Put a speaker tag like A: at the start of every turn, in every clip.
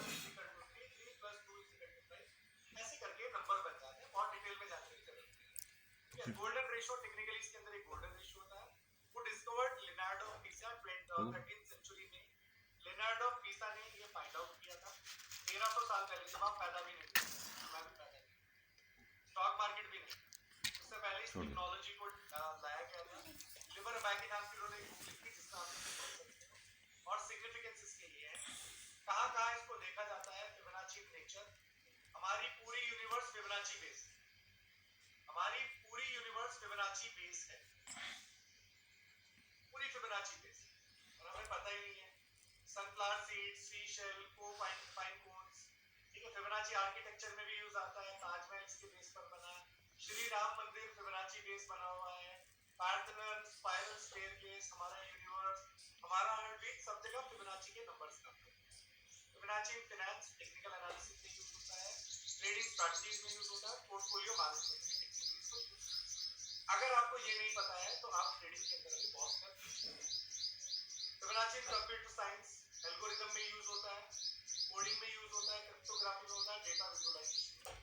A: 1 is equal to 3, 3 plus 2 is equal to 5, ऐसे करके number बन जाते हैं, बहुत डिटेल में जाने की जरूरत नहीं है। गोल्डन रेशियो टेक्निकली इसके अंदर एक गोल्डन रेशियो होता है, वो डिस्कवर्ड लियोनार्डो ऑफ पिसा 13th सेंचुरी में। लियोनार्डो ऑफ पिसा ने ये फाइंड आउट किया था 1300 साल पहले, जब आप पैदा भी नहीं थे, मैं भी पैदा नहीं, स्टॉक मार्केट भी नहीं, उससे पहले इस टेक्नोलॉजी को लाया गया था। लिवर बैकी नाम की उन्होंने बुक लिखी जिसका आप पढ़ सकते हो, और सिग्निफिकेंस इसके लिए है, कहाँ इसको देखा जाता है, फिबोनाची नेचर। हमारी पूरी यूनिवर्स फिबोनाची बेस, हमारी पूरी यूनिवर्स फिबोनाची बेस है, पूरी फिबोनाची बेस, और हमें पता ही नहीं है। सनफ्लावर सीड्स, सी शेल, पाइन कोन्स, ठीक है, फिबोनाची आर्किटेक्चर में भी यूज आता है। ताजमहल इसके बेस पर बना है, श्री राम मंदिर फिबोनाची बेस बना हुआ है, पार्थेनॉन, स्पाइरल स्टेयरकेस, हमारा यूनिवर्स, हमारा हार्टबीट, सब जगह फिबोनाची के नंबर्स का। Fibonacci in finance technical analysis में यूज होता है, ट्रेडिंग स्ट्रेटजीज में यूज होता है, पोर्टफोलियो मैनेजमेंट में एक्टिविटीज में यूज होता है। अगर आपको ये नहीं पता है तो आप ट्रेडिंग के अंदर भी बहुत कर सकते हैं। फिबोनाची इन कंप्यूटर साइंस एल्गोरिथम में यूज होता है, कोडिंग में यूज होता है, क्रिप्टोग्राफी में होता है, डेटा विजुअलाइजेशन में।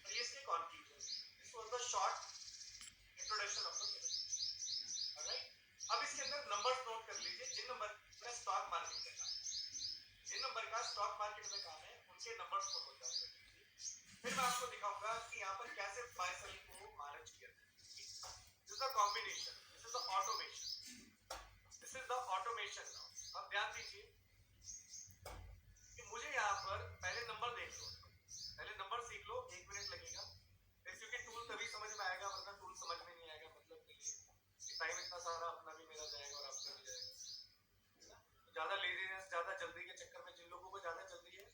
A: और ये इसके conclusion, this was the short introduction of the Fibonacci. Alright, अब इसके अंदर नंबर्स नोट कर लीजिए, जिन नंबर का स्टॉक मार्केट का काम है, जिन नंबर का स्टॉक मार्केट में काम है, उनके नंबर्स नोट हो जाते हैं। फिर मैं आपको दिखाऊंगा कि यहाँ पर कैसे बाय सेल को मैनेज किया जाए। This is the combination, this is the automation, this is the automation. Now अब ध्यान दीजिए कि मुझे यहाँ पर पहले नंबर देख लो, पहले नंबर सीख लो, 1 मिनट लगेगा, क्योंकि टूल तभी समझ में आएगा, वरना टूल समझ में नहीं आएगा, मतलब के लिए टाइम इतना सारा अपना भी मेरा जाएगा और आपका भी जाएगा। ज्यादा लेजीनेस, ज्यादा जल्दी के चक्कर में जिन लोगों को ज्यादा जल्दी है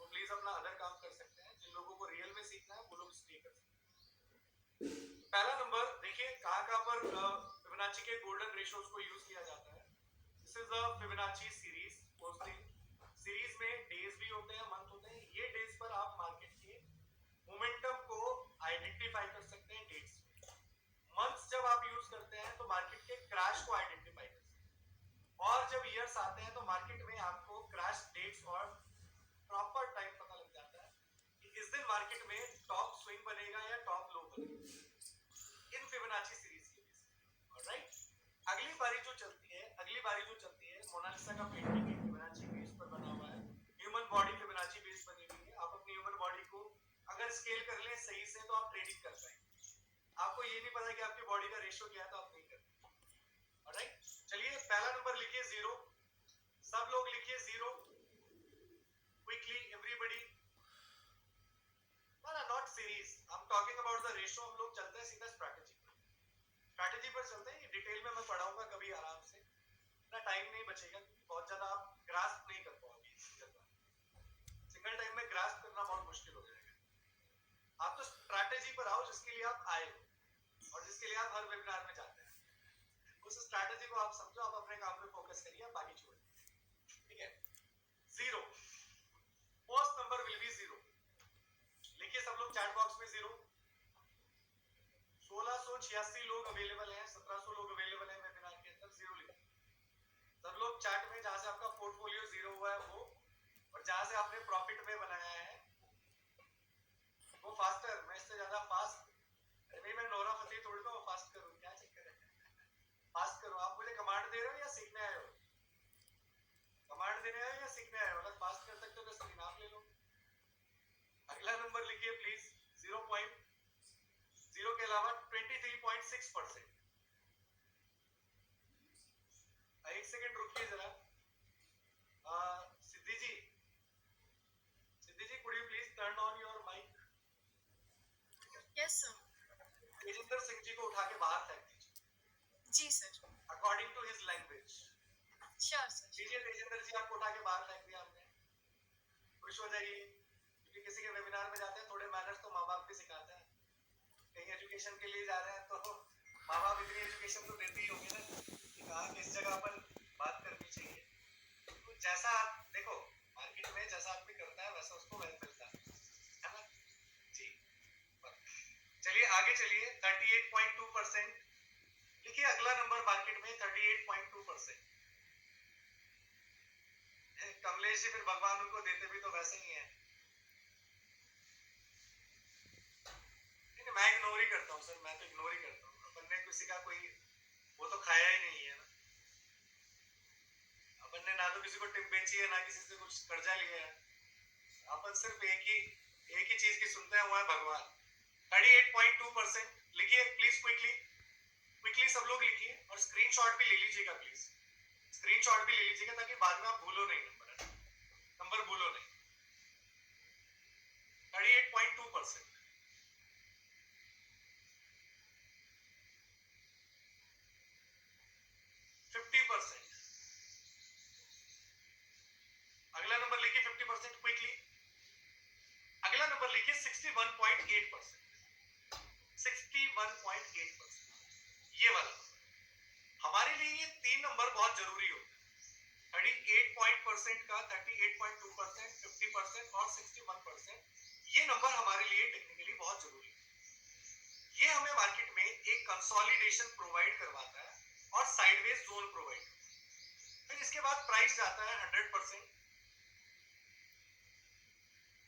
A: वो प्लीज अपना अदर काम कर सकते हैं, जिन लोगों को रियल में सीखना है वो लोग स्टे कर सकते हैं। पहला नंबर देखिए, कहाँ पर फिबोनाची के गोल्डन रेशियोज को यूज किया जाता है। This is the Fibonacci series. Series में डेज भी होते हैं, मंथ होते हैं, ये डेज पर आप मार्केट के मोमेंटम को आइडेंटिफाई कर सकते हैं डेट्स में। मंथ्स जब आप यूज करते हैं तो मार्केट के क्रैश को आइडेंटिफाई कर सकते हैं, और जब ईयर्स आते हैं तो मार्केट में आपको क्रैश डेट्स और प्रॉपर टाइम पता लग जाता है कि इस दिन मार्केट में टॉप स्विंग बनेगा या टॉप लो बनेगा, इन फिबोनाची सीरीज के बेस पे। ऑलराइट, अगली बारी जो चलती है मोनालिसा का पेंटिंग एक फिबोनाची बेस पर बना हुआ है, ह्यूमन बॉडी फिबोनाची बेस बनी हुई है। आप अपनी ह्यूमन बॉडी को अगर स्केल कर लें सही से तो आप ट्रेडिंग कर पाएंगे। आपको ये नहीं पता कि आपकी बॉडी का रेशियो क्या है तो आप नहीं कर पाएंगे। ऑलराइट, चलिए पहला नंबर लिखिए 0, सब लोग लिखिए 0 quickly, everybody. Not series, I am talking about the ratio. हम लोग चलते हैं सीधा स्ट्रैटेजी पर चलते हैं, डिटेल में मैं पढ़ाऊंगा कभी आराम से, इतना टाइम नहीं बचेगा क्योंकि बहुत ज्यादा आप ग्रास्प नहीं कर पाओगे इस चीज का, सिंगल टाइम में ग्रास्प करना बहुत मुश्किल हो जाएगा। आप तो स्ट्रैटेजी पर आओ जिसके लिए आप आए हो और जिसके लिए आप हर वेबिनार में जाते हैं, उस स्ट्रैटेजी को आप समझो, आप अपने काम पे फोकस करिए, आप बाकी छोड़ दीजिए, ठीक है। 0, फर्स्ट नंबर विल बी 0, लिखिए सब लोग चैट बॉक्स में 0। 1686 लोग अवेलेबल हैं, 1700 लोग अवेलेबल हैं वेबिनार के अंदर, 0 लिखिए सब लोग चैट में, जहां से आपका पोर्टफोलियो 0 हुआ है वो, और जहां से आपने प्रॉफिट में बनाया है वो फास्टर। मैं इससे ज्यादा फास्ट नहीं, मैं नोरा फतेही थोड़ी ना फास्ट करूं, क्या चक्कर है, फास्ट करो। आप मुझे कमांड दे रहे हो या सीखने आए हो? कमांड देने आए हो या सीखने आए हो? अगर फास्ट कर सकते हो तो स्क्रीन आप ले लो। अगला नंबर लिखिए प्लीज, 0 के अलावा 23.6%। एक सेकंड रुकिए जरा, Siddhi ji, could you please turn on your mic?
B: Yes sir.
A: Tejinder Singh ji को उठा के बाहर फेंक दीजिए।
B: जी sir.
A: According to his language.
B: Sure sir.
A: लीजिए तेजिंदर जी, आपको उठा के बाहर फेंक दिया हमने, खुश हो जाइए, क्योंकि किसी के वेबिनार में जाते हैं थोड़े मैनर्स तो माँ बाप भी सिखाते हैं। कहीं एजुकेशन के लिए जा रहे हैं तो माँ बाप इतनी एजुकेशन तो देते ही होंगे ना कि कहाँ किस जगह पर बात करनी चाहिए। तो जैसा आप देखो मार्केट में जैसा आदमी करता है वैसा उसको वैल्यू मिलता है ना जी। चलिए आगे चलिए, 38.2%। लिखिए अगला नंबर मार्केट में 38.2%। कमलेश ऑब्वियसली फिर भगवान उनको देते भी तो वैसे ही है। नहीं, मैं इग्नोर ही करता हूँ सर, मैं तो इग्नोर ही करता हूँ। अपन ने किसी का कोई वो तो खाया ही नहीं है ना, अपन ने ना तो किसी को टिप बेची है ना किसी से कुछ कर्जा लिया है। अपन सिर्फ एक ही चीज की सुनते हैं, वो है भगवान। 38.2% लिखिए प्लीज, क्विकली सब लोग लिखिए और स्क्रीनशॉट भी ले लीजिएगा प्लीज, स्क्रीनशॉट भी ले लीजिएगा ताकि बाद में आप भूलो नहीं, नंबर भूलो नहीं। 38.2%। अगला नंबर लिखिए 50% क्विकली। अगला नंबर लिखिए 61.8%। 61.8%, ये वाला हमारे लिए ये 3 नंबर बहुत जरूरी होते हैं। 38% का 38.2%, 50% और 61%, ये नंबर हमारे लिए टेक्निकली बहुत जरूरी है। ये हमें मार्केट में एक कंसोलिडेशन प्रोवाइड करवाता है और साइडवेज जोन प्रोवाइड। फिर इसके बाद प्राइस जाता है 100%,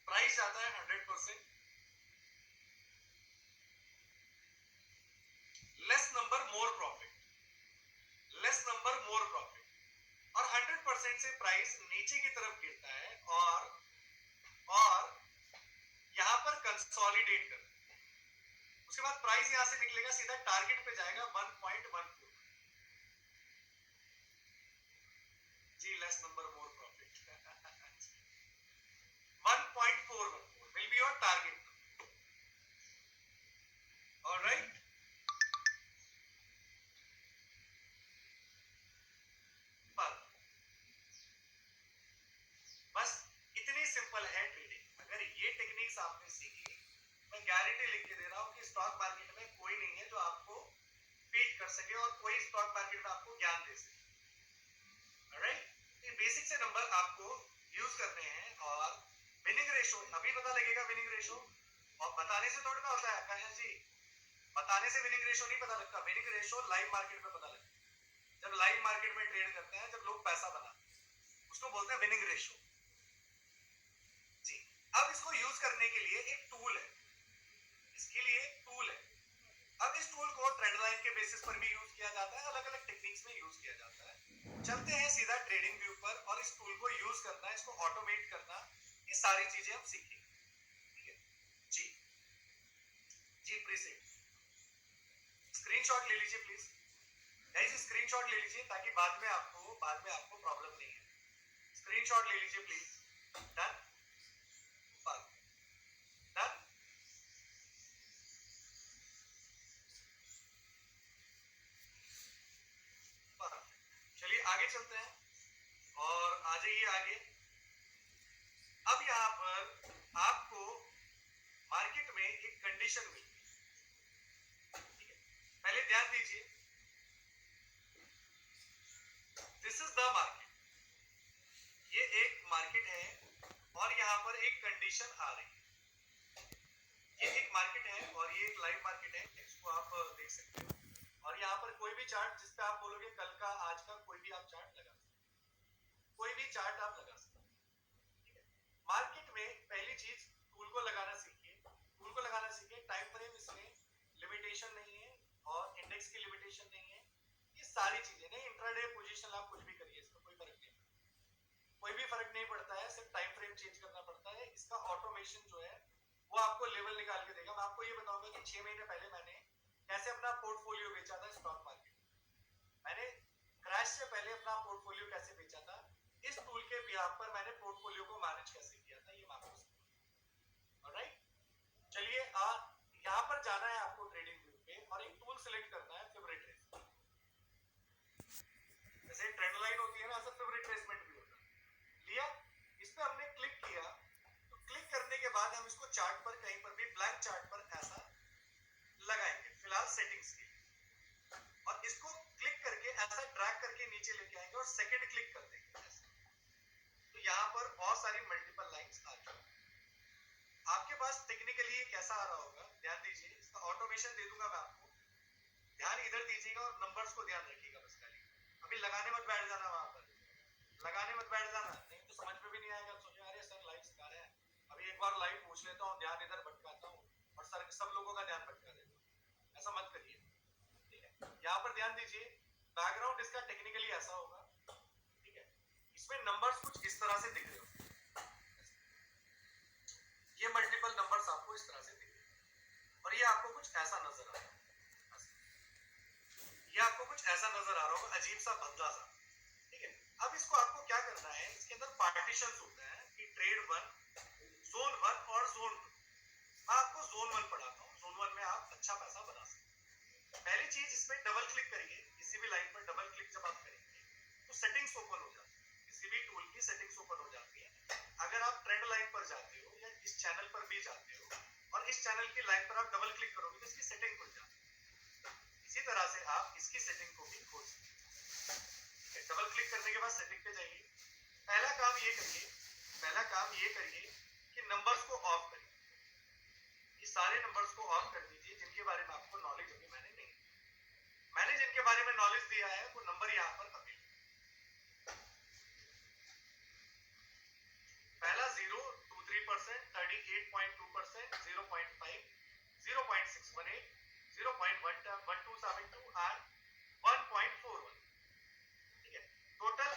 A: प्राइस जाता है 100%, less number more profit, less number more profit. और 100% से प्राइस नीचे की तरफ गिरता है और यहां पर कंसोलिडेट करता है। उसके बाद प्राइस यहां से निकलेगा, सीधा टारगेट पे जाएगा 1.14 जी, less number more profit 1.414 will be your target। Alright, बस इतनी सिंपल है ट्रेडिंग। अगर ये टेक्निक्स आपने सीखी, मैं गारंटी लिख के दे रहा हूं कि स्टॉक मार्केट में कोई नहीं है जो आपको बीट कर सके और कोई स्टॉक मार्केट में आपको ज्ञान दे सके। ऑलराइट, ये बेसिक से नंबर आपको यूज करने हैं। और विनिंग रेशो अभी पता लगेगा, विनिंग रेशो और बताने से थोड़ी ना होता है आकाश जी, बताने से विनिंग रेशो नहीं पता लगता। विनिंग रेशो लाइव मार्केट में पता लगता है, जब लाइव मार्केट में ट्रेड करते हैं, जब लोग पैसा बनाते हैं, उसको बोलते हैं विनिंग रेशो जी। अब इसको यूज करने के लिए एक टूल है, इसके लिए टूल है। अब इस टूल को ट्रेंड लाइन के बेसिस पर भी यूज किया जाता है, अलग अलग टेक्निक्स में यूज किया जाता है। चलते हैं सीधा ट्रेडिंग व्यू पर और इस टूल को यूज करना, इसको ऑटोमेट करना, ये सारी चीजें हम सीखेंगे। ठीक है जी, जी प्रीसेट स्क्रीनशॉट ले लीजिए प्लीज, गाइस स्क्रीनशॉट ले लीजिए ताकि बाद में आपको प्रॉब्लम नहीं है। स्क्रीनशॉट ले लीजिए प्लीज। Done, done. चलिए आगे चलते हैं और आ जाइए आगे। अब यहां पर आपको मार्केट में एक कंडीशन मिली, ठीक है, पहले ध्यान दीजिए, दिस इज द मार्केट, ये एक मार्केट है और यहां पर एक कंडीशन आ रही है। ये एक मार्केट है और ये एक लाइव मार्केट है, इसको आप देख सकते हो। और यहाँ पर कोई भी चार्ट जिसपे आप बोलोगे कल का आज का, कोई भी आप चार्ट लगा सकते, कोई भी चार्ट आप लगा सकते, ठीक है। मार्केट में पहली चीज टूल को लगाना सीखिए, टूल को लगाना सीखिए। टाइम फ्रेम इसमें लिमिटेशन नहीं है और इंडेक्स की लिमिटेशन नहीं है, ये सारी चीजें नहीं। इंट्राडे पोजीशन आप कुछ भी करिए, इसमें कोई फर्क नहीं, कोई भी फर्क नहीं पड़ता है, सिर्फ टाइम फ्रेम चेंज करना पड़ता है। इसका ऑटोमेशन जो है वो आपको लेवल निकाल के देगा। मैं आपको ये बताऊंगा कि 6 महीने पहले मैंने कैसे अपना पोर्टफोलियो बेचा था स्टॉक मार्केट, मैंने क्रैश से पहले अपना पोर्टफोलियो कैसे बेचा था, इस टूल के बिहाफ पर मैंने पोर्टफोलियो को मैनेज कैसे किया था, ये मैं आपको सिखाऊंगा। ऑलराइट, चलिए यहाँ पर जाना है आपको ट्रेडिंग व्यू पे और एक टूल सिलेक्ट करना है, फेवरेट ट्रेसमेंट। जैसे ट्रेंड लाइन होती है ना, ऐसा फेवरेट ट्रेसमेंट भी होता है। लिया, इस पे हमने क्लिक किया, तो क्लिक करने के बाद हम इसको चार्ट पर कहीं पर भी ब्लैंक चार्ट पर ऐसा लगाएंगे फिलहाल सेटिंग्स के लिए, और इसको क्लिक करके ऐसा ड्रैग करके नीचे लेके आएंगे और सेकंड क्लिक कर देंगे ऐसे। तो यहाँ पर बहुत सारी मल्टीपल लाइंस आ जाएंगी। आपके पास टेक्निकली ये कैसा आ रहा होगा, ध्यान दीजिए, इसका ऑटोमेशन दे दूंगा मैं आपको, ध्यान इधर दीजिएगा और नंबर्स को ध्यान रखिएगा बस खाली। अभी लगाने मत बैठ जाना, वहां पर लगाने मत बैठ जाना, नहीं तो समझ में भी नहीं सब लोगों का ध्यान भटका देगा, ऐसा मत करिए, ठीक है। यहाँ पर ध्यान दीजिए, बैकग्राउंड इसका टेक्निकली ऐसा होगा, ठीक है। इसमें नंबर्स कुछ इस तरह से दिख रहे होंगे, ये मल्टीपल नंबर्स आपको इस तरह से दिख रहे हैं, और ये आपको कुछ ऐसा नजर आ रहा है, ये आपको कुछ ऐसा नजर आ रहा होगा, अजीब सा बदला सा, ठीक है। अब इसको आपको क्या करना है, इसके अंदर पार्टीशंस होते हैं कि ट्रेड 1, जोन 1 और जोन 2। मैं आपको जोन 1 पढ़ाता हूँ, जोन 1 में आप अच्छा पैसा बना सकते हैं। पहली चीज, इसमें डबल क्लिक करिए, किसी भी लाइन पर डबल क्लिक जब आप करेंगे तो सेटिंग्स ओपन हो जाती है, किसी भी टूल की सेटिंग्स ओपन हो जाती है। अगर आप ट्रेंड लाइन पर जाते हो या इस चैनल पर भी जाते हो और इस चैनल की लाइन पर आप डबल क्लिक करोगे तो इसकी सेटिंग खुल जाती है। इसी तरह से आप इसकी सेटिंग को भी खोल सकते हैं। डबल क्लिक करने के बाद सेटिंग पे जाइए, पहला काम ये करिए कि नंबर्स को ऑफ करिए, ये सारे नंबर्स को ऑफ कर दीजिए जिनके बारे में आपको नॉलेज अभी मैंने जिनके बारे में नॉलेज दिया है वो नंबर यहाँ पर अभी पहला 0.23%, 38.2%, 0.5, 0.618, 0.1272 और 1.41, ठीक है। टोटल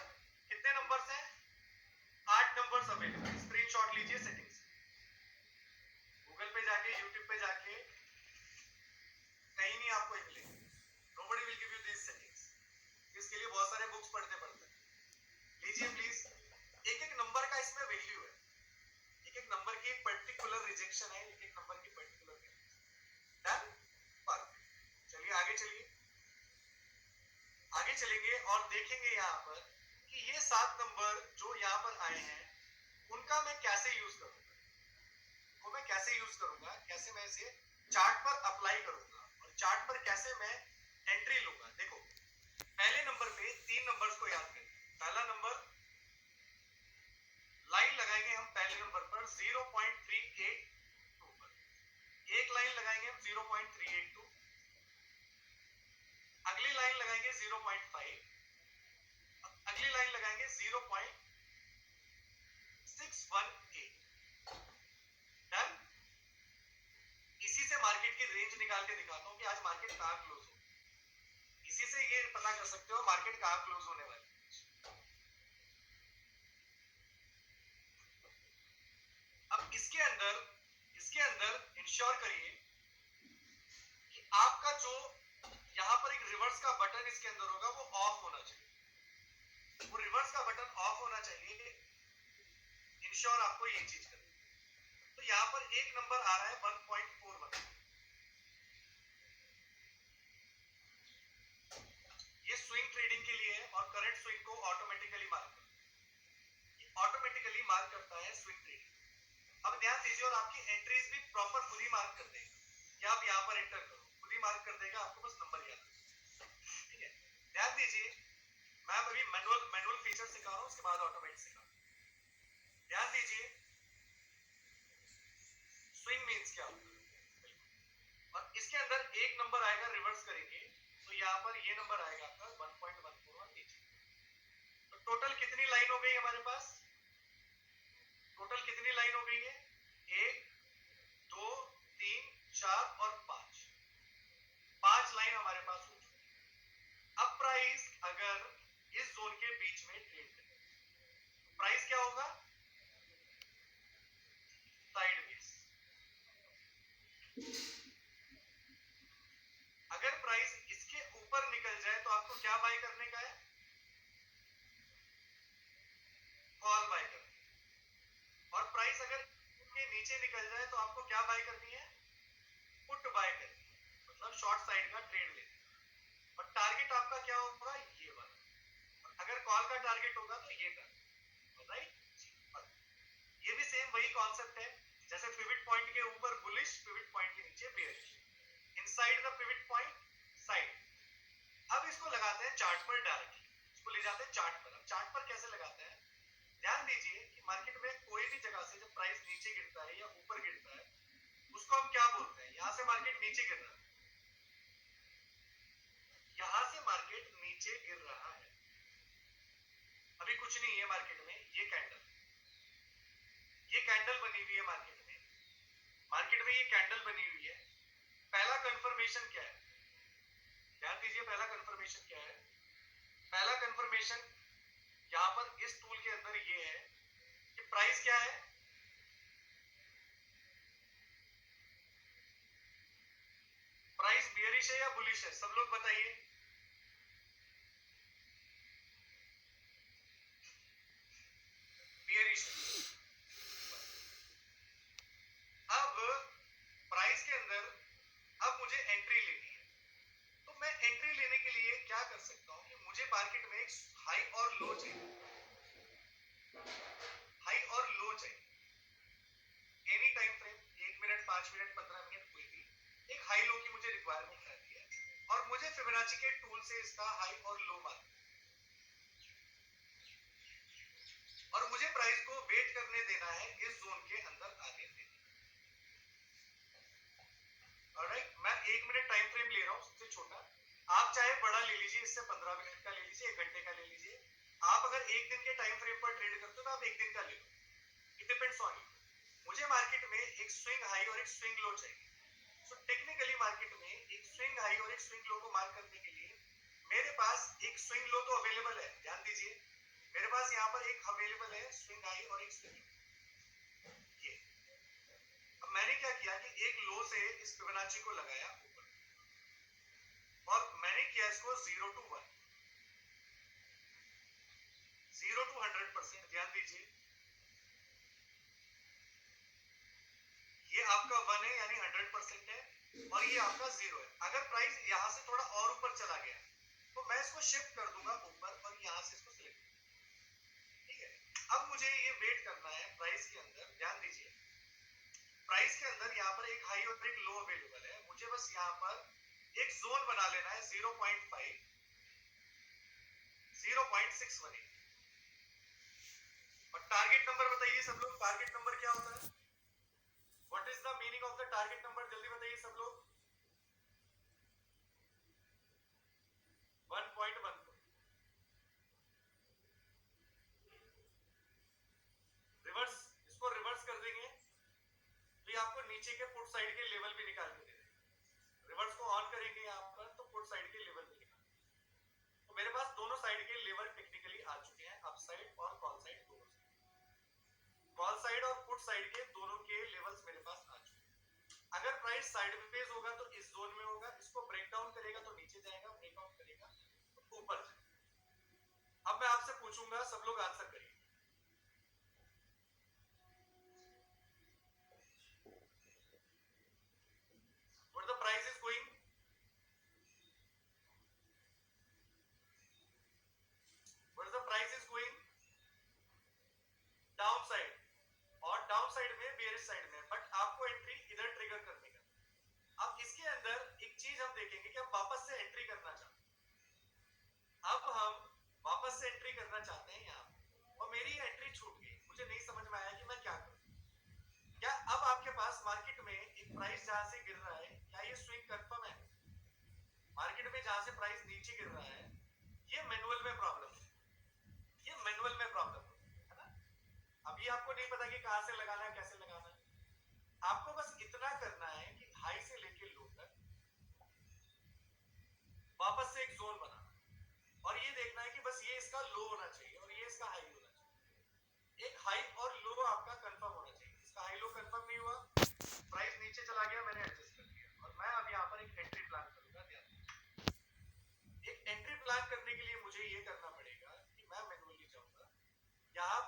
A: कितने नंबर्स हैं? 8 नंबर्स अवेलेबल। स्क्रीनशॉट लीजिए सेटिंग्स, गूगल पे जाके, यूट्यूब पे जाके, कहीं नहीं आपको मिलेगी, nobody will give you these settings, इसके लिए बहुत सारे बुक्स पढ़ने पड़ते हैं। लीजिए प्लीज, एक एक नंबर का इसमें वैल्यू है, एक एक नंबर की एक पर्टिकुलर रिजेक्शन है, एक एक नंबर की पर्टिकुलर डन, परफेक्ट। चलिए आगे चलेंगे और देखेंगे यहाँ पर कि ये 7 नंबर जो यहाँ पर आए हैं उनका मैं कैसे यूज करूंगा, कैसे मैं इसे चार्ट पर अप्लाई करूंगा और चार्ट पर कैसे मैं एंट्री लूंगा। देखो, पहले नंबर पे 3 नंबर्स को याद करें। पहला नंबर, लाइन लगाएंगे हम पहले नंबर पर 0.382 पर, एक लाइन लगाएंगे हम 0.382, अगली लाइन लगाएंगे 0.5, अगली लाइन लगाएंगे 0.618, डन। इसी से मार्केट की रेंज निकाल के दिखाता हूं कि आज मार्केट कहां क्लोज हो, इसी से ये पता कर सकते हो मार्केट कहां क्लोज होने वाली। अब इसके अंदर इंश्योर करिए कि आपका जो यहां पर एक रिवर्स का बटन इसके अंदर होगा वो ऑफ होना चाहिए, वो रिवर्स का बटन ऑफ होना चाहिए। इंश्योर आपको ये चीज करनी। तो यहां पर एक नंबर आ रहा है 1.41, ये स्विंग ट्रेडिंग के लिए है और करंट स्विंग को ऑटोमेटिकली मार्क करता है स्विंग ट्रेडिंग। अब ध्यान दीजिए, और आपकी एंट्रीज भी प्रॉपर खुद ही मार्क कर देगा, कि आप यहाँ पर एंटर करो, खुद ही मार्क कर देगा, आपको बस नंबर याद, ठीक है। ध्यान दीजिए, मैं अभी मैनुअल फीचर सिखा रहा हूँ, उसके बाद ऑटोमेटिक सिखा रहा हूँ। ध्यान दीजिए, स्विंग मींस क्या होता है, और इसके अंदर एक नंबर आएगा, रिवर्स करेंगे तो यहाँ पर ये नंबर आएगा आपका 1.141 नीचे। तो टोटल कितनी लाइन हो गई हमारे पास? टोटल कितनी लाइन हो गई है? 1, 2, 3, 4 और 5 लाइन हमारे पास हो चुकी है। अब प्राइस अगर इस जोन के बीच में ट्रेड करे, प्राइस क्या होगा? साइडवेज। अगर प्राइस इसके ऊपर निकल जाए तो आपको क्या बाय करने का है? कॉल बाय करनी है। और प्राइस अगर के नीचे निकल जाए तो आपको क्या बाय करनी है? पुट बाय करनी है, मतलब शॉर्ट साइड का ट्रेड लेना। और टारगेट आपका क्या होगा? ये वाला। और अगर कॉल का टारगेट होगा तो ये टारगेट, राइट। ये भी सेम वही कॉन्सेप्ट है जैसे पिवट पॉइंट के ऊपर बुलिश, पिवट पॉइंट के नीचे bearish, inside the pivot point side. अब इसको लगाते हैं चार्ट पर डायरेक्टली, इसको ले जाते हैं चार्ट पर। अब चार्ट पर कैसे लगाते हैं? ध्यान दीजिए कि मार्केट में कोई भी जगह से जब प्राइस नीचे गिरता है या ऊपर गिरता है उसको हम क्या बोलते हैं? यहां से मार्केट नीचे गिर रहा है, यहां से मार्केट नीचे गिर रहा है, अभी कुछ नहीं है मार्केट में। ये कैंडल बनी हुई है मार्केट में, ये कैंडल बनी हुई है। पहला कंफर्मेशन क्या है, ध्यान दीजिए, पहला कंफर्मेशन क्या है। पहला कंफर्मेशन यहां पर इस टूल के अंदर ये है कि प्राइस क्या है, प्राइस बियरिश है या बुलिश है, सब लोग बताइए। बियरिश है। अब प्राइस के अंदर अब मुझे एंट्री लेनी है, तो मैं एंट्री लेने के लिए क्या कर सकता हूं कि मुझे मार्केट में एक हाई और लो चाहिए, हाई और लो चाहिए any time frame, 1 minute 5 minute 15 minute कोई भी, एक हाई लो की मुझे रिक्वायरमेंट रहती है और मुझे फिबोनाची के टूल से इसका हाई और लो मार्क और मुझे प्राइस को वेट करने देना है इस जोन के अंदर आने देना। ऑलराइट, मैं 1 मिनट टाइम फ्रेम ले रहा हूं सबसे छोटा, आप चाहे बड़ा ले लीजिए, इससे 15 मिनट का ले लीजिए, 1 घंटे का ले लीजिए। आप अगर 1 दिन के टाइम फ्रेम पर ट्रेड करते हो तो आप 1 दिन का ले लो, इट डिपेंड्स ऑन यू। मुझे मार्केट में एक स्विंग हाई और एक स्विंग लो चाहिए। सो टेक्निकली मार्केट में एक स्विंग हाई और एक स्विंग लो को मार्क करने के लिए मेरे पास एक स्विंग लो तो अवेलेबल है, ध्यान दीजिए, मेरे पास यहाँ पर एक अवेलेबल है स्विंग हाई और एक स्विंग लो। ये अब मैंने क्या किया कि एक लो से इस फिबोनाची को लगाया ऊपर और मैंने किया इसको 0 to 1, 0 to 100%। ध्यान दीजिए, ये आपका 1 है यानी 100% है और ये आपका 0 है। अगर प्राइस यहां से थोड़ा और ऊपर चला गया तो मैं इसको शिफ्ट कर दूंगा ऊपर और यहां से इसको सिलेक्ट, ठीक है। अब मुझे ये वेट करना है प्राइस के अंदर, ध्यान दीजिए, प्राइस के अंदर यहाँ पर एक हाई और एक लो अवेलेबल है, मुझे बस यहाँ पर एक जोन बना लेना है 0.5, 0.618 और टारगेट नंबर बताइए सब लोग, टारगेट नंबर क्या होता है, what is the meaning of the target number, जल्दी बताइए सब लोग। 1.14, रिवर्स, इसको रिवर्स कर देंगे तो ये आपको नीचे के पुट साइड के लेवल भी निकाल के दे देगा। रिवर्स को ऑन करेंगे यहाँ पर तो पुट साइड के लेवल भी निकाल, तो मेरे पास दोनों साइड के लेवल टेक्निकली आ चुके हैं, अप साइड और कॉल साइड दोनों, कॉल साइड और पुट साइड के दोनों के लेवल्स मेरे पास आ चुके हैं। अगर प्राइस साइडवेज होगा तो इस जोन में होगा, इसको ब्रेक डाउन करेगा तो नीचे जाएगा, ब्रेकआउट करेगा तो ऊपर जाएगा। अब मैं आपसे पूछूंगा, सब लोग आंसर करिए। What the price is going? What the price is going? Down side, और डाउन साइड में बेयरिश साइड में, बट आपको एंट्री इधर ट्रिगर करने का। अब इसके अंदर एक चीज हम देखेंगे कि हम वापस से एंट्री करना चाहते हैं। अब हम वापस से एंट्री करना चाहते हैं यहाँ और मेरी एंट्री छूट गई, मुझे नहीं समझ में आया कि मैं क्या करूं। क्या अब आपके पास मार्केट में एक प्राइस जहां से गिर रहा है, क्या ये स्विंग कंफर्म है? मार्केट में जहां से प्राइस नीचे गिर रहा है, ये मैनुअल में प्रॉब्लम है, ये मैनुअल में प्रॉब्लम है ना। अभी आपको नहीं पता कि कहां से लगाना है, कैसे लगाना है, आपको बस इतना करना है कि हाई से लेके लो तक वापस से एक जोन बनाना और ये देखना है कि बस ये इसका लो होना चाहिए और ये इसका हाई होना चाहिए। एक हाई और लो आपका कंफर्म होना चाहिए, इसका हाई लो कंफर्म नहीं हुआ, प्राइस नीचे चला गया, मैंने एडजस्ट कर दिया और मैं अब यहाँ पर एक एंट्री प्लान करूंगा। ध्यान दीजिए, एक एंट्री प्लान करने के लिए मुझे ये करना पड़ेगा कि मैं मैनुअली जाऊंगा यहाँ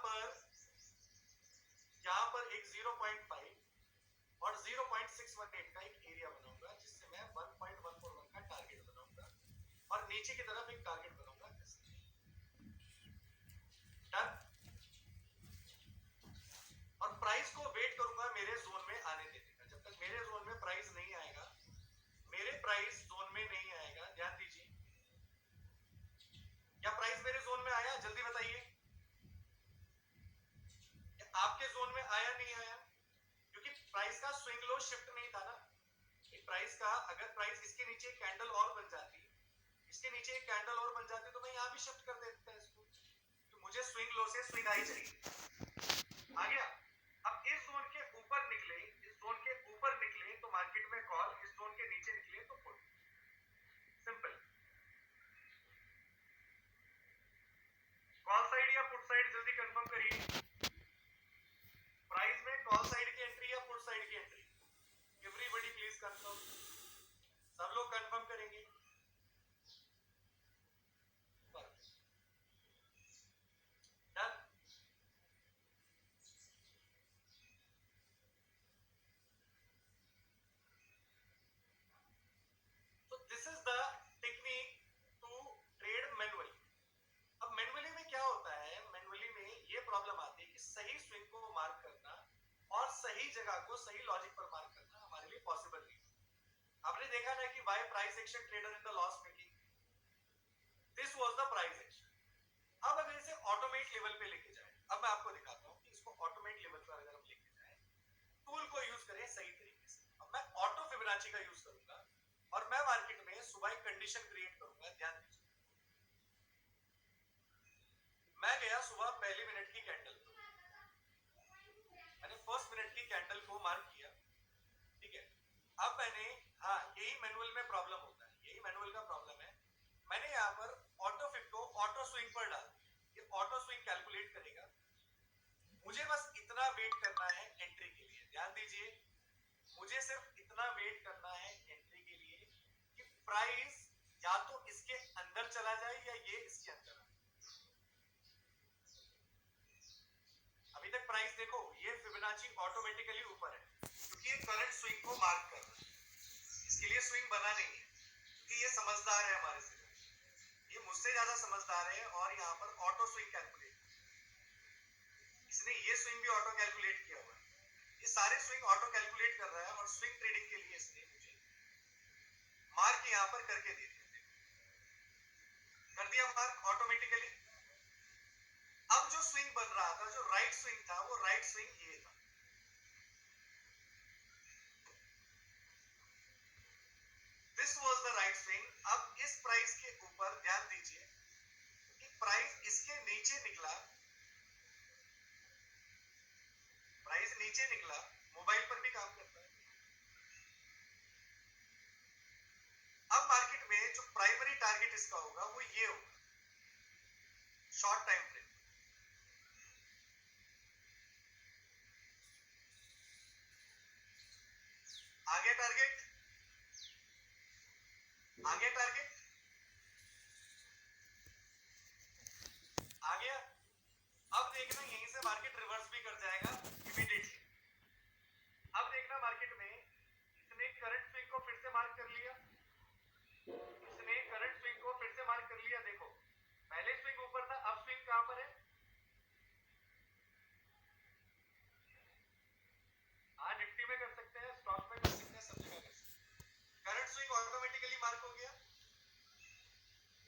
A: पर एक 0.5 और 0.618 का एक एरिया बनाऊंगा जिससे मैं 1.141 का टारगेट बनाऊंगा और नीचे की तरफ एक टारगेट बनाऊंगा। डन। और प्राइस को वेट करूंगा मेरे जोन में आने देने का, जब तक मेरे जोन में प्राइस नहीं आएगा, मेरे प्राइस जोन में नहीं आएगा। ध्यान दीजिए, क्या प्राइस मेरे जोन में आया, जल्दी बताइए, आपके जोन में आया नहीं आया? क्योंकि प्राइस का स्विंग लो शिफ्ट नहीं था ना। प्राइस का अगर प्राइस इसके नीचे एक कैंडल और बन जाती, इसके नीचे एक कैंडल और बन जाती तो मैं यहाँ भी शिफ्ट कर देता इसको, तो मुझे स्विंग लो से स्विंग हाई चाहिए। आ गया। अब इस जोन के ऊपर निकले, इस जोन के ऊपर निकले तो मार्केट में कॉल, इस जोन के नीचे जगह को सही लॉजिक पर मार्क करना हमारे लिए पॉसिबल नहीं। आपने देखा ना कि why price action trader in the loss making, this was the price action. अब अगर इसे ऑटोमेट लेवल पे लेके जाए, अब मैं आपको दिखाता हूं कि इसको ऑटोमेट लेवल पर अगर हम लेके जाए, टूल को यूज करें सही तरीके से। अब मैं ऑटो फिबोनाची का यूज करूंगा और मैं मार्केट में सुबह एक कंडीशन क्रिएट करूंगा। ध्यान दीजिए, मैं गया सुबह पहले मिनट की कैंडल, मैंने फर्स्ट मिनट की कैंडल को मार्क किया, ठीक है। अब मैंने, हाँ यही मैनुअल में प्रॉब्लम होता है, यही मैनुअल का प्रॉब्लम है। मैंने यहाँ पर ऑटो फिट को ऑटो स्विंग पर डाल दिया, ये ऑटो स्विंग कैलकुलेट करेगा। मुझे बस इतना वेट करना है एंट्री के लिए। ध्यान दीजिए, मुझे सिर्फ इतना वेट करना है एंट्री के लिए कि प्राइस या तो इसके अंदर चला जाए या ये इसके अंदर आए। अभी तक प्राइस देखो, ये फिबोनाची ऑटोमेटिकली ऊपर है क्योंकि ये करंट स्विंग को मार्क कर रहा है, इसके लिए स्विंग बना नहीं है क्योंकि ये समझदार है हमारे से, ये मुझसे ज्यादा समझदार है। और यहाँ पर ऑटो स्विंग कैलकुलेट, इसने ये स्विंग भी ऑटो कैलकुलेट किया हुआ है, ये सारे स्विंग ऑटो कैलकुलेट कर रहा है और स्विंग ट्रेडिंग के लिए इसने मुझे मार्क यहाँ पर करके दे दिया, कर दिया मार्क ऑटोमेटिकली। अब जो स्विंग बन रहा था, जो राइट स्विंग था, वो राइट स्विंग ये था। This was the right swing. अब इस प्राइस के ऊपर ध्यान दीजिए कि प्राइस इसके नीचे निकला, प्राइस नीचे निकला, मोबाइल पर भी काम करता है। अब मार्केट में जो प्राइमरी टारगेट इसका होगा वो ये होगा, शॉर्ट टाइम फ्रेम। आगे टारगेट, आगे टारगेट आ गया। अब देखना यहीं से मार्केट रिवर्स भी कर जाएगा इमीडिएटली। अब देखना मार्केट में इसने करंट स्विंग को फिर से मार्क कर लिया, इसने करंट स्विंग को फिर से मार्क कर लिया। देखो पहले स्विंग ऊपर था, अब स्विंग कहां पर है? हाँ निफ्टी में कर सकते हैं, स्टॉक में कर सकते हैं, सब जगह कर सकते हैं। करंट स्विंग ऑटोमेटिकली मार्क हो गया,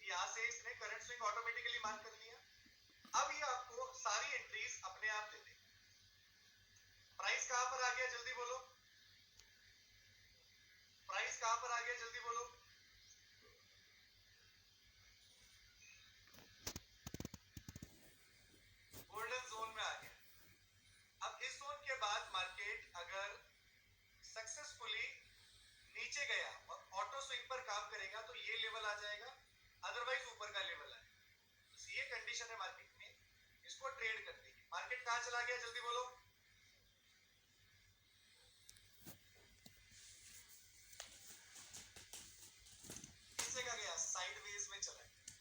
A: यहां से इसने करंट स्विंग ऑटोमेटिकली मार्क कर लिया। अब ये आपको सारी एंट्रीज अपने आप दे देगा। प्राइस कहां पर आ गया जल्दी बोलो, प्राइस कहां पर आ गया जल्दी बोलो। गोल्डन जोन में आ गया। अब इस जोन के बाद मार्केट अगर सक्सेसफुली नीचे गया और ऑटो स्विंग पर काम करेगा तो ये लेवल आ जाएगा, अदरवाइज ऊपर का लेवल आएगा। तो ये कंडीशन है मार्केट में, इसको ट्रेड करने की। मार्केट कहां चला गया जल्दी बोलो, किस जगह गया? साइडवेज में चला गया।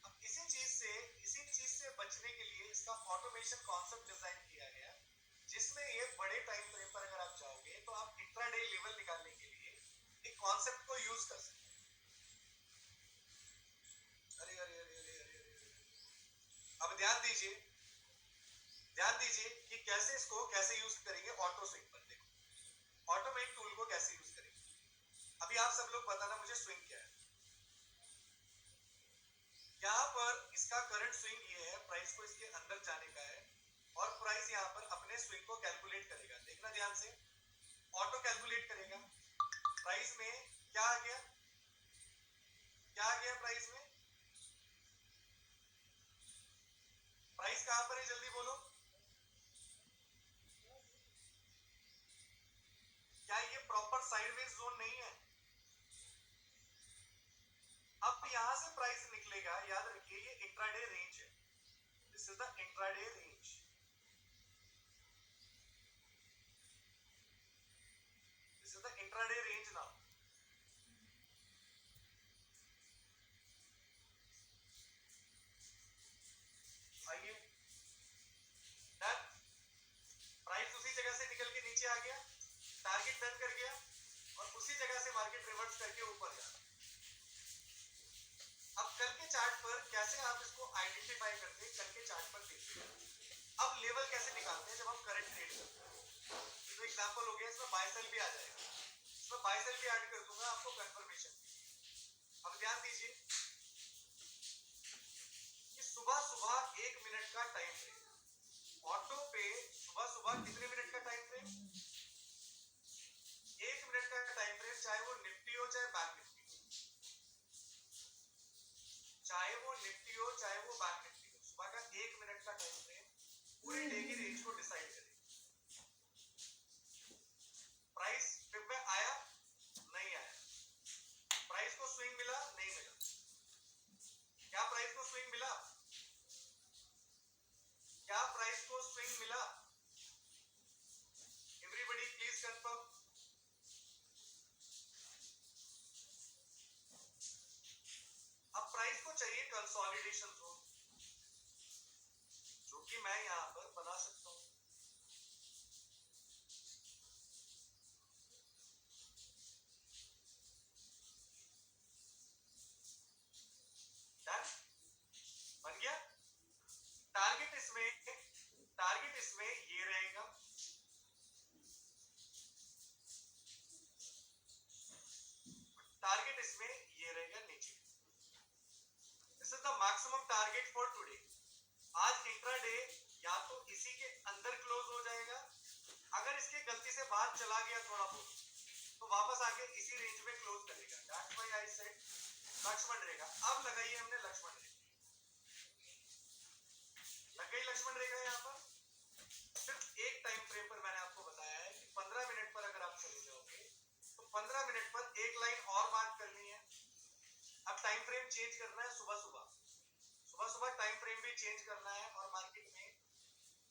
A: अब इसी चीज से बचने के लिए इसका ऑटोमेशन कॉन्सेप्ट डिजाइन किया गया, जिसमें ये बड़े टाइम फ्रेम पर अगर आप जाओगे तो आप इंट्राडे लेवल निकालने के लिए एक कॉन्सेप्ट को यूज कर सकते हैं। अरे अरे अरे अरे अरे अरे, अब ध्यान दीजिए, ध्यान दीजिए कि कैसे यूज करेंगे ऑटो स्विंग पर। देखो ऑटोमेट टूल को कैसे यूज करेंगे। अभी आप सब लोग बताना मुझे स्विंग क्या है। यहाँ पर इसका करंट स्विंग ये है, प्राइस को इसके अंदर जाने का है और प्राइस यहाँ पर अपने स्विंग को कैलकुलेट करेगा। देखना ध्यान से, ऑटो कैलकुलेट करेगा। प्राइस में क्या आ गया, क्या आ गया प्राइस में? प्राइस कहां पर है जल्दी बोलो। क्या ये प्रॉपर साइडवेज जोन नहीं है? अब यहां से प्राइस निकलेगा, याद रखिए ये इंट्राडे रेंज है, this is the intraday range. This is the intraday range now. आइए डन, प्राइस उसी जगह से निकल के नीचे आ गया, टारगेट डन कर गया और उसी जगह से मार्केट रिवर्स करके ऊपर जा रहा है। अब कल के चार्ट पर कैसे आप इसको आइडेंटिफाई करते हैं, कल के चार्ट पर देखिए। अब लेवल कैसे निकालते हैं जब हम करंट ट्रेड करते हैं। गया, इसमें बाय सेल भी आ जाएगा, इसमें बाय सेल भी ऐड कर दूंगा आपको कंफर्मेशन। अब ध्यान दीजिए कि सुबह सुबह 1 मिनट का टाइम फ्रेम ऑटो पे, सुबह सुबह कितने मिनट का टाइम फ्रेम, 1 मिनट का टाइम फ्रेम, चाहे वो निफ्टी हो चाहे बैंक निफ्टी हो, चाहे वो निफ्टी हो चाहे वो बैंक निफ्टी हो, सुबह का 1 मिनट का टाइम फ्रेम पूरे डे की रेंज को डिसाइड करेगा। प्राइस फिर में आया नहीं आया, प्राइस को स्विंग मिला नहीं मिला, क्या प्राइस को स्विंग मिला, क्या प्राइस को स्विंग मिला, एवरीबॉडी प्लीज कंफर्म। अब प्राइस को चाहिए कंसोलिडेशन जोन, जो कि मैं यहां पर बना सकता हूं। डन, बन गया। टारगेट इसमें ये रहेगा, टारगेट इसमें ये रहेगा नीचे। This is the maximum target for today. आज इंट्राडे या तो इसी के अंदर क्लोज हो जाएगा, अगर इसके गलती से बाहर चला गया थोड़ा बहुत तो वापस आके इसी रेंज में क्लोज करेगा। That's why I said Lakshman rekha. अब लगाइए हमने लक्ष्मण रेखा, लग गई लक्ष्मण रेखा। यहाँ पर सिर्फ एक टाइम फ्रेम पर मैंने आपको बताया है कि 15 मिनट पर अगर आप चले जाओगे तो 15 मिनट पर एक लाइन और मार्क करनी है। अब टाइम फ्रेम चेंज करना है, सुबह सुबह टाइम फ्रेम भी चेंज करना है और मार्केट में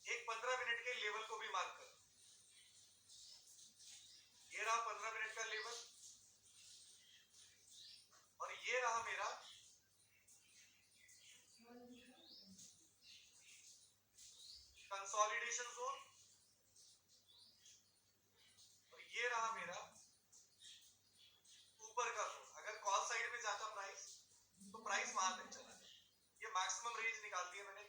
A: एक 15 मिनट के लेवल को भी मार्क करना। ये रहा 15 मिनट का लेवल और ये रहा मेरा कंसोलिडेशन जोन और ये रहा मेरा ऊपर का जोन। अगर कॉल साइड में जाता प्राइस तो प्राइस वहां तक चला जाए। ये मैक्सिमम रेंज निकाल दी है मैंने।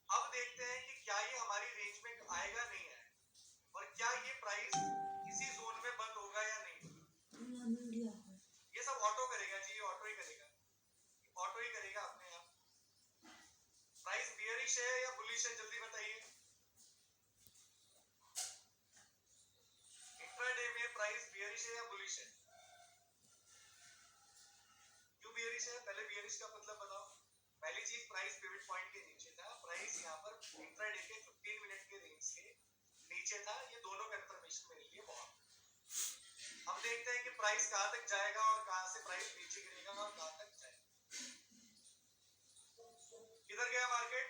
A: अब देखते हैं कि क्या ये हमारी रेंज में आएगा नहीं आएगा और क्या ये प्राइस इसी जोन में बंद होगा या नहीं होगा। ये सब ऑटो करेगा जी, ये ऑटो ही करेगा, ऑटो ही करेगा अपने आप। प्राइस बियरिश है या बुलिश है, जल्दी बताइए। इंट्राडे में प्राइस बियरिश है या बुलिश है? क्यों बियरिश है, पहले बियरिश का मतलब बताओ। पहली चीज, प्राइस पिवट पॉइंट के नीचे था, प्राइस यहाँ पर इंट्राडे के 15 मिनट के रेंज के नीचे था। ये दोनों कंफर्मेशन मेरे लिए बहुत। हम देखते हैं कि प्राइस कहां तक जाएगा और कहां से प्राइस नीचे गिरेगा और कहां तक जाएगा। किधर गया मार्केट?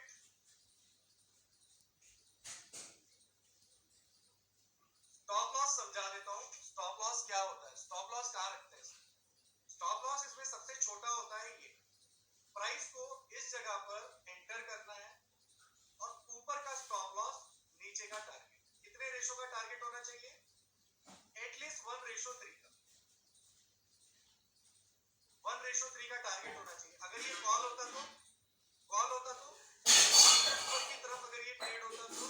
A: स्टॉप लॉस समझा देता हूं। स्टॉप लॉस क्या होता है, स्टॉप लॉस कहां रखते हैं? स्टॉप लॉस इसमें सबसे छोटा होता है ये। प्राइस को इस जगह पर एंटर करना है और ऊपर का स्टॉप लॉस, नीचे का टारगेट। कितने रेशो का टारगेट होना चाहिए? एटलीस्ट 1:3 का, 1:3 का टारगेट होना चाहिए। अगर ये कॉल होता तो ऊपर की तरफ अगर ये ट्रेड होता तो